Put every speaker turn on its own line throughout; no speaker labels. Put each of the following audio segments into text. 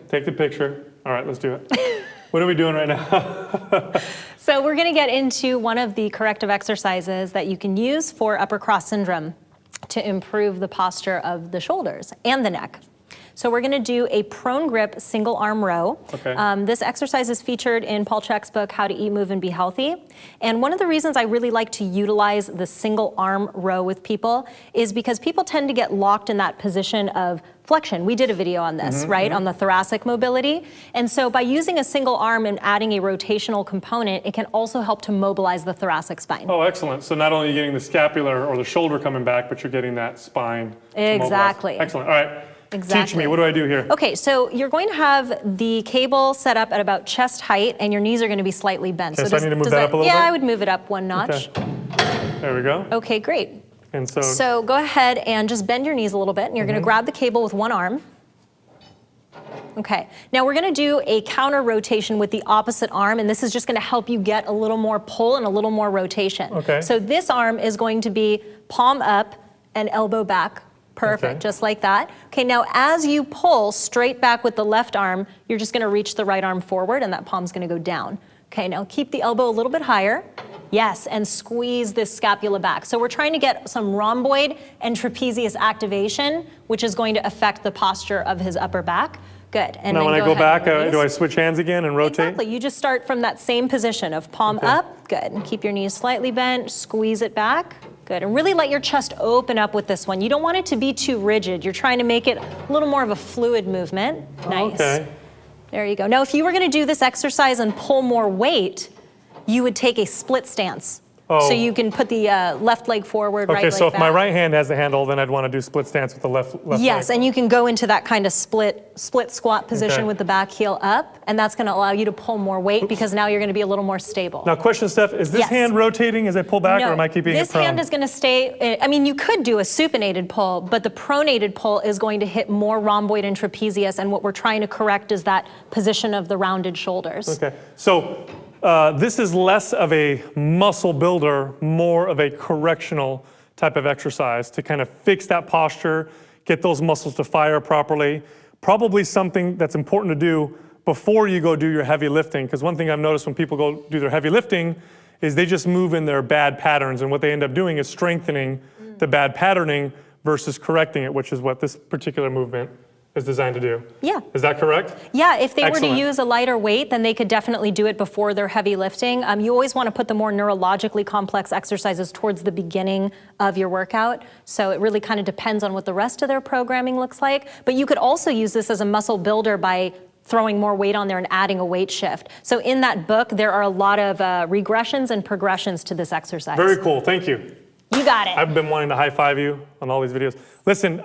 Take the picture. All right, let's do it. What are we doing right now?
So we're gonna get into one of the corrective exercises that you can use for upper cross syndrome to improve the posture of the shoulders and the neck. So we're gonna do a prone grip single arm row.
Okay.
This exercise is featured in Paul Chek's book, How to Eat, Move, and Be Healthy. And one of the reasons I really like to utilize the single arm row with people is because people tend to get locked in that position of flexion. We did a video on this, right, on the thoracic mobility. And so by using a single arm and adding a rotational component, it can also help to mobilize the thoracic spine.
Oh, excellent. So not only are you getting the scapular or the shoulder coming back, but you're getting that spine.
Exactly.
Excellent. All right.
Exactly.
Teach me, what do I do here?
Okay, so you're going to have the cable set up at about chest height, and your knees are going to be slightly bent.
Okay, so I need to move that up a little bit?
Yeah, I would move it up one notch.
Okay. There we go.
Okay, great.
And
So go ahead and just bend your knees a little bit, and you're going to grab the cable with one arm. Okay, now we're going to do a counter rotation with the opposite arm, and this is just going to help you get a little more pull and a little more rotation.
Okay.
So this arm is going to be palm up and elbow back. Perfect,
Okay.
just like that. Okay, now as you pull straight back with the left arm, you're just gonna reach the right arm forward and that palm's gonna go down. Okay, now keep the elbow a little bit higher. Yes, and squeeze this scapula back. So we're trying to get some rhomboid and trapezius activation, which is going to affect the posture of his upper back. Good. And
now
then
when I go back,
and
do I switch hands again and rotate?
Exactly, you just start from that same position of palm up. Good, and keep your knees slightly bent, squeeze it back. Good, and really let your chest open up with this one. You don't want it to be too rigid. You're trying to make it a little more of a fluid movement. Nice.
Okay.
There you go. Now, if you were gonna do this exercise and pull more weight, you would take a split stance.
Oh.
So you can put the left leg forward, right leg
Okay, so if my
back.
right hand has the handle, then I'd want to do split stance with the left
Yes,
leg.
and you can go into that kind of split squat position
Okay.
with the back heel up, and that's gonna allow you to pull more weight because now you're gonna be a little more stable.
Now question, Steph, is this
Yes.
hand rotating as I pull back, or am I keeping
this
it prone?
hand is going to stay, I mean, you could do a supinated pull, but the pronated pull is going to hit more rhomboid and trapezius, and what we're trying to correct is that position of the rounded shoulders.
Okay, so this is less of a muscle builder, more of a correctional type of exercise to kind of fix that posture, get those muscles to fire properly. Probably something that's important to do before you go do your heavy lifting, because one thing I've noticed when people go do their heavy lifting is they just move in their bad patterns, and what they end up doing is strengthening the bad patterning versus correcting it, which is what this particular movement is designed to do.
Yeah.
Is that correct?
Yeah, if they were
Excellent.
to use a lighter weight, then they could definitely do it before their heavy lifting. You always want to put the more neurologically complex exercises towards the beginning of your workout. So it really kind of depends on what the rest of their programming looks like. But you could also use this as a muscle builder by throwing more weight on there and adding a weight shift. So in that book, there are a lot of regressions and progressions to this exercise.
Very cool, thank you.
You got it.
I've been wanting to high five you on all these videos. Listen,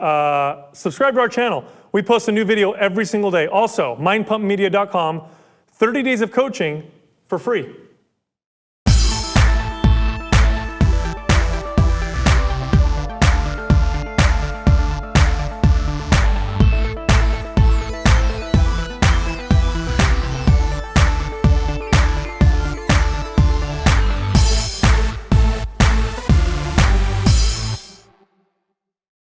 subscribe to our channel. We post a new video every single day. Also, mindpumpmedia.com, 30 days of coaching for free.